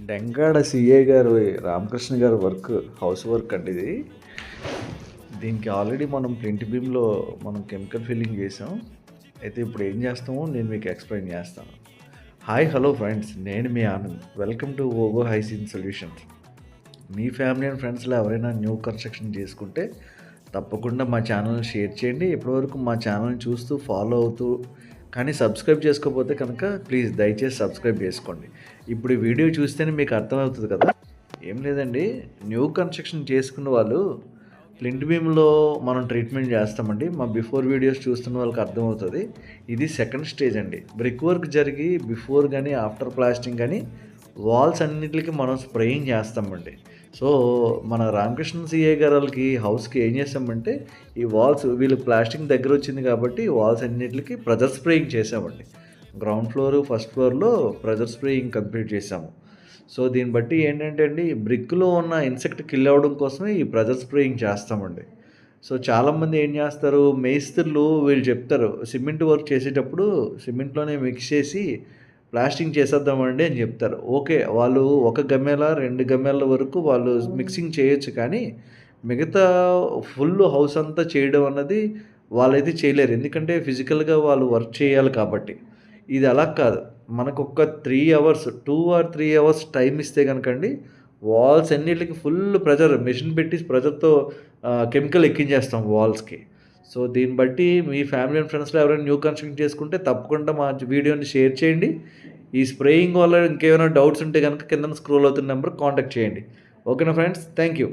డెంగాడ CA గారు రామకృష్ణ గారు house work అండి ఇది. దీనికి ఆల్రెడీ మనం ప్రింట్ బీమ్లో మనం కెమికల్ ఫిల్లింగ్ చేసాం. అయితే ఇప్పుడు ఏం చేస్తామో నేను మీకు ఎక్స్ప్లెయిన్ చేస్తాను. హాయ్ హలో ఫ్రెండ్స్, నేను మీ ఆనంద్. వెల్కమ్ టు ఓగో హైసీన్ సొల్యూషన్స్. మీ ఫ్యామిలీ అండ్ ఫ్రెండ్స్లో ఎవరైనా న్యూ కన్స్ట్రక్షన్ చేసుకుంటే తప్పకుండా మా ఛానల్ని షేర్ చేయండి. ఇప్పటివరకు మా ఛానల్ని చూస్తూ ఫాలో అవుతూ కానీ సబ్స్క్రైబ్ చేసుకోకపోతే కనుక ప్లీజ్ దయచేసి సబ్స్క్రైబ్ చేసుకోండి. ఇప్పుడు ఈ వీడియో చూస్తేనే మీకు అర్థమవుతుంది కదా. ఏం లేదండి, న్యూ కన్స్ట్రక్షన్ చేసుకున్న వాళ్ళు ప్లింట్ బీమ్లో మనం ట్రీట్మెంట్ చేస్తామండి. మా బిఫోర్ వీడియోస్ చూస్తున్న వాళ్ళకి అర్థమవుతుంది. ఇది సెకండ్ స్టేజ్ అండి. బ్రిక్ వర్క్ జరిగి బిఫోర్ కానీ ఆఫ్టర్ ప్లాస్టింగ్ కానీ వాల్స్ అన్నింటికి మనం స్ప్రేయింగ్ చేస్తామండి. సో మన రామకృష్ణ సిఏ గారికి హౌస్కి ఏం చేసామంటే ఈ వాల్స్ వీళ్ళు ప్లాస్టింగ్ దగ్గర వచ్చింది కాబట్టి వాల్స్ అన్నింటికి ప్రెజర్ స్ప్రేయింగ్ చేసామండి. గ్రౌండ్ ఫ్లోర్ ఫస్ట్ ఫ్లోర్లో ప్రెజర్ స్ప్రేయింగ్ కంప్లీట్ చేసాము. సో దీన్ని బట్టి ఏంటంటే అండి, బ్రిక్లో ఉన్న ఇన్సెక్ట్ కిల్ అవ్వడం కోసమే ఈ ప్రెజర్ స్ప్రేయింగ్ చేస్తామండి. సో చాలామంది ఏం చేస్తారు, మేస్త్రులు వీళ్ళు చెప్తారు సిమెంట్ వర్క్ చేసేటప్పుడు సిమెంట్లోనే మిక్స్ చేసి ప్లాస్టింగ్ చేసేద్దామండి అని చెప్తారు. ఓకే, వాళ్ళు ఒక గమ్మేల 2 గమ్మేల వరకు వాళ్ళు మిక్సింగ్ చేయొచ్చు, కానీ మిగతా ఫుల్ హౌస్ అంతా చేయడం అన్నది వాళ్ళైతే చేయలేరు. ఎందుకంటే ఫిజికల్గా వాళ్ళు వర్క్ చేయాలి కాబట్టి. ఇది అలా కాదు, మనకు ఒక 3 అవర్స్ 2 ఆర్ 3 అవర్స్ టైం ఇస్తే కనుకండి వాల్స్ అన్నిటికి ఫుల్ ప్రెజర్ మెషిన్ పెట్టి ప్రెజర్తో కెమికల్ ఎక్కించేస్తాం వాల్స్కి. సో దీన్ని బట్టి మీ ఫ్యామిలీ అండ్ ఫ్రెండ్స్లో ఎవరైనా న్యూ కన్స్ట్రక్షన్ చేసుకుంటే తప్పకుండా మా వీడియోని షేర్ చేయండి. ఈ స్ప్రేయింగ్ వల్ల ఇంకేమైనా డౌట్స్ ఉంటే కనుక కింద స్క్రోల్ అవుతున్న నెంబర్ కాంటాక్ట్ చేయండి. ఓకేనా ఫ్రెండ్స్, థ్యాంక్ యూ.